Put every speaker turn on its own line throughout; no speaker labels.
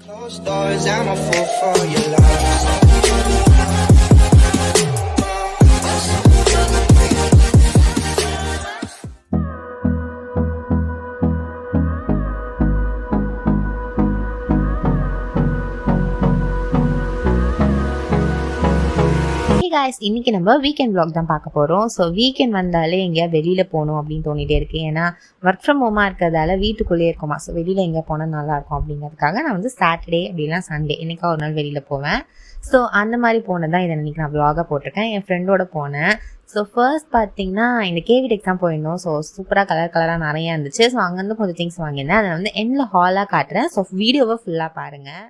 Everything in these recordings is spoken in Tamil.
Closed doors, I'm a fool for your love.
guys, இன்னைக்கு நம்ம வீக்கெண்ட் vlog தான் பார்க்க போகிறோம். ஸோ வீக்கெண்ட் வந்தாலே எங்கேயா வெளியில் போகணும் அப்படின்னு தோணிகிட்டே இருக்குது. ஏன்னா ஒர்க் ஃப்ரம் ஹோமாக இருக்கிறதால வீட்டுக்குள்ளேயே இருக்குமா. ஸோ வெளியில் எங்கே போனால் நல்லாயிருக்கும் அப்படிங்கிறதுக்காக நான் வந்து சாட்டர்டே அப்படின்னா சண்டே என்றைக்கா ஒரு நாள் வெளியில் போவேன். ஸோ அந்த மாதிரி போனது தான் இதை இன்றைக்கி நான் vlog-ஆக போட்டிருக்கேன். என் ஃப்ரெண்டோட போனேன். ஸோ ஃபர்ஸ்ட் பார்த்தீங்கன்னா இந்த கேவிட் எக்ஸாம் போயிருந்தோம். ஸோ சூப்பராக கலராக நிறையா இருந்துச்சு. ஸோ அங்கேருந்து கொஞ்சம் திங்ஸ் வாங்கியிருந்தேன். அதை வந்து எண்டில் ஹாலாக காட்டுறேன். ஸோ வீடியோவை ஃபுல்லாக பாருங்கள்.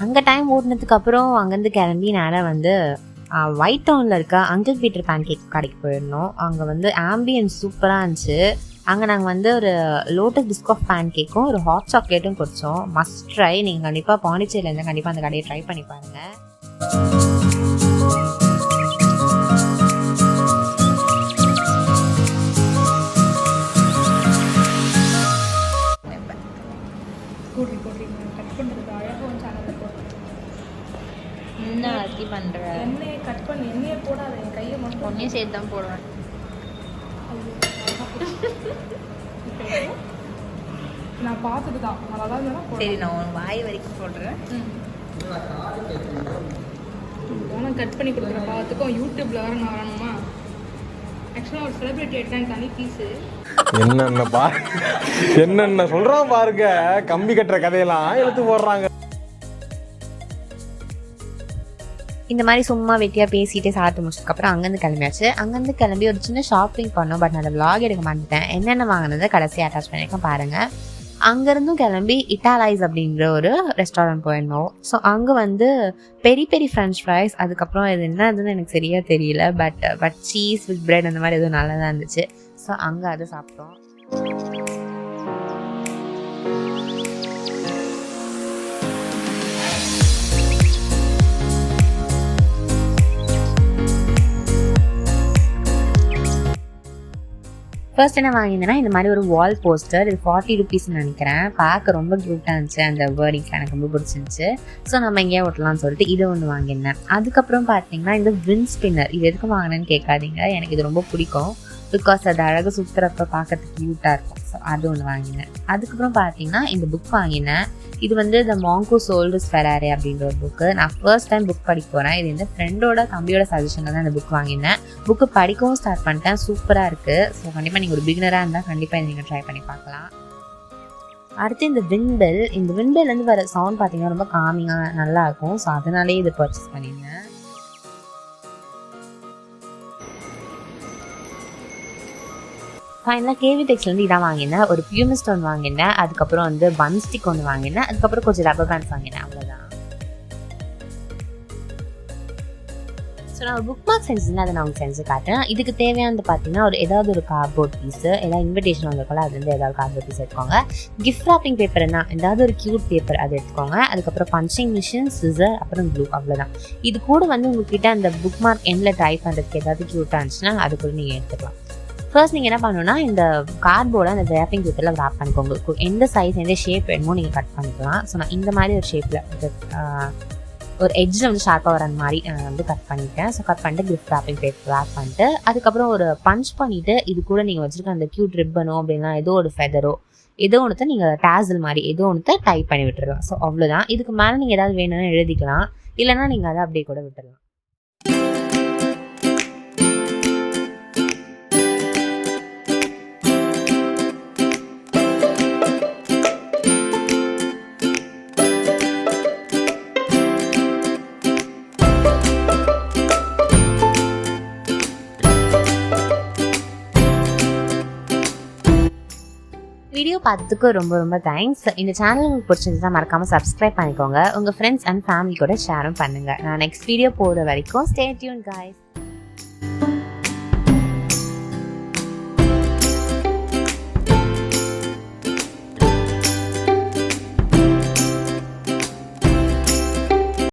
அங்கே டைம் ஓடினதுக்கப்புறம் அங்கேருந்து கிளம்பி நேராக வந்து ஒயிட் டவுனில் இருக்க அங்கிள் பீட்டர் பேன் கேக் கடைக்கு போயிருந்தோம். அங்கே வந்து ஆம்பியன்ஸ் சூப்பராக இருந்துச்சு. அங்கே நாங்கள் வந்து ஒரு லோட்டஸ் பிஸ்காஃப் பேன் கேக்கும் ஒரு ஹாட் சாக்லேட்டும் குடித்தோம். Must try. நீங்கள் கண்டிப்பாக பாண்டிச்சேரியில் இருந்தால் கண்டிப்பாக அந்த கடையை ட்ரை பண்ணி பாருங்கள். என்ன அத்தி பண்ற?
எண்ணெயை கட் பண்ணி எண்ணெயை போடாத, என் கையை மட்டும்
ஒன்னே சேர்த்து தான் போடுவேன்.
நான் பார்த்துட்டு தான் நல்லா தான்.
சரி, நான் உன் வாய் வரைக்கும் போடுறேன்.
நான் கட் பண்ணி கொடுக்குறேன். பார்த்துக்கோ. யூடியூப்ல வர நான் வரணுமா? ஆக்சுவலாக ஒரு செலிபிரிட்டி எடுத்தாங்க தனி பீஸு.
என்னென்ன சொல்றான் பாருங்க. கம்பி கட்டுற கதையெல்லாம் எடுத்து போடுறாங்க.
இந்த மாதிரி சும்மா வெட்டியாக பேசிகிட்டே சாப்பிட்டு முடிச்சதுக்கப்புறம் அங்கேருந்து கிளம்பி ஒரு சின்ன ஷாப்பிங் பண்ணோம். பட் நான் அதை vlog எடுக்க மாட்டேன். என்னென்ன வாங்கினதை கடைசியாக அட்டாச் பண்ணியிருக்கேன் பாருங்கள். அங்கேருந்தும் கிளம்பி இட்டாலைஸ் அப்படிங்கிற ஒரு ரெஸ்டாரண்ட் போயிருந்தோம். ஸோ அங்கே வந்து பெரிய பெரிய ஃப்ரெஞ்ச் ஃப்ரைஸ், அதுக்கப்புறம் இது என்னதுன்னு எனக்கு சரியாக தெரியல. பட் சீஸ் வித் பிரெட் அந்த மாதிரி எதுவும் நல்லா தான் இருந்துச்சு. ஸோ அங்கே அதை சாப்பிட்டோம். ஃபர்ஸ்ட் என்ன வாங்கியிருந்தேன்னா இந்த மாதிரி ஒரு வால் போஸ்டர். இது 40 rupeesன்னு நினைக்கிறேன். பார்க்க ரொம்ப க்யூட்டாக இருந்துச்சு. அந்த வேர்டிங்ஸ் எனக்கு ரொம்ப பிடிச்சிருந்துச்சு. ஸோ நம்ம எங்கேயா ஓட்டலாம்னு சொல்லிட்டு இது ஒன்று வாங்கியிருந்தேன். அதுக்கப்புறம் பார்த்தீங்கன்னா இந்த வின் ஸ்பின்னர். இது எதுக்கு வாங்கினேன்னு கேட்காதீங்க. எனக்கு இது ரொம்ப பிடிக்கும். பிகாஸ் அது அழகாக சுற்றுறப்ப பார்க்கறதுக்கு க்யூட்டாக இருக்கும். ஸோ அது ஒன்று வாங்கினேன். அதுக்கப்புறம் பார்த்தீங்கன்னா இந்த புக் வாங்கினேன். இது வந்து த மாங்கோ சோல்டஸ் ஃபெராரி அப்படின்ற ஒரு புக்கு. நான் ஃபர்ஸ்ட் டைம் புக் படிக்க போகிறேன். இது இந்த ஃப்ரெண்டோட தம்பியோட சஜஷனில் தான் இந்த புக் வாங்கினேன். புக்கு படிக்கவும் ஸ்டார்ட் பண்ணிட்டேன். சூப்பராக இருக்குது. ஸோ கண்டிப்பாக நீங்கள் ஒரு பிகினராக இருந்தால் கண்டிப்பாக இதை நீங்கள் ட்ரை பண்ணி பார்க்கலாம். அடுத்து இந்த விண்பெல். இந்த விண்பெல்லேருந்து வர சவுண்ட் பார்த்தீங்கன்னா ரொம்ப காமிங்காக நல்லாயிருக்கும். ஸோ அதனாலே இது பர்ச்சேஸ் பண்ணியிருந்தேன். ஃபைனலாக கேவி டெக்ஸ்லேருந்து இதான் வாங்கினேன். ஒரு பியூமிஸ்ட் ஒன்று வாங்கினேன். அதுக்கப்புறம் வந்து பன் ஸ்டிக் ஒன்று வாங்கினேன். அதுக்கப்புறம் கொஞ்சம் ரப்பர் பேண்ட்ஸ் வாங்கினேன். அவ்வளோதான். ஸோ நான் புக்மார்க் செஞ்சுருந்தேன். அதை நான் உங்களுக்கு செஞ்சு காட்டுறேன். இதுக்கு தேவையானது பார்த்தீங்கன்னா ஏதாவது ஒரு கார்ட்போர்ட் பீஸு, ஏதாவது இன்விடேஷன் வந்திருக்கோம்ல அது வந்து ஏதாவது கார்ட்போர்ட் பீஸ் எடுத்துக்கோங்க. கிஃப்ட் ராப்பிங் பேப்பர்னா ஏதாவது ஒரு க்யூட் பேப்பர் அதை எடுத்துக்கோங்க. அதுக்கப்புறம் பஞ்சிங் மிஷின், சிசர், அப்புறம் க்ளூ. அவ்வளோதான். இது கூட வந்து உங்ககிட்ட அந்த புக்மார்க் எண்டில் ட்ரை பண்ணுறதுக்கு ஏதாவது க்யூட்டாக இருந்துச்சுன்னா அது கூட நீங்கள் எடுத்துக்கலாம். ஃபர்ஸ்ட் நீங்கள் என்ன பண்ணணும்னா இந்த கார்ட்போர்டை அந்த ரேப்பிங் பேப்பரில் ரேப் பண்ணிக்கோங்க. எந்த சைஸ் எந்த ஷேப் வேணுமோ நீங்கள் கட் பண்ணிக்கலாம். ஸோ நான் இந்த மாதிரி ஒரு ஷேப்பில் ஒரு எட்ஜில் வந்து ஷார்ப்பாக வர மாதிரி வந்து கட் பண்ணிட்டேன். ஸோ கட் பண்ணிட்டு கிஃப்ட் ரேப்பிங் பேப்பர் ரேப் பண்ணிட்டு அதுக்கப்புறம் ஒரு பஞ்ச் பண்ணிவிட்டு இது கூட நீங்கள் வச்சுருக்க அந்த க்யூட் ரிப்பனோ அப்படின்னா ஏதோ ஒரு ஃபெதரோ ஏதோ ஒன்று நீங்கள் டேசல் மாதிரி ஏதோ ஒன்று டைப் பண்ணி விட்டுருலாம். ஸோ அவ்வளோதான். இதுக்கு மேலே நீங்கள் ஏதாவது வேணும்னு எழுதிக்கலாம். இல்லைனா நீங்கள் அதை அப்படியே கூட விட்டுடலாம். வீடியோ பார்த்ததுக்கு ரொம்ப ரொம்ப தேங்க்ஸ். இந்த சேனல் உங்களுக்கு பிடிச்சிருந்தா மறக்காம சப்ஸ்கிரைப் பண்ணிக்கோங்க. உங்க ஃப்ரெண்ட்ஸ் அண்ட் ஃபேமிலி கூட ஷேரும் பண்ணுங்க. நான் நெக்ஸ்ட் வீடியோ போடுற வரைக்கும் ஸ்டே டியூன் guys.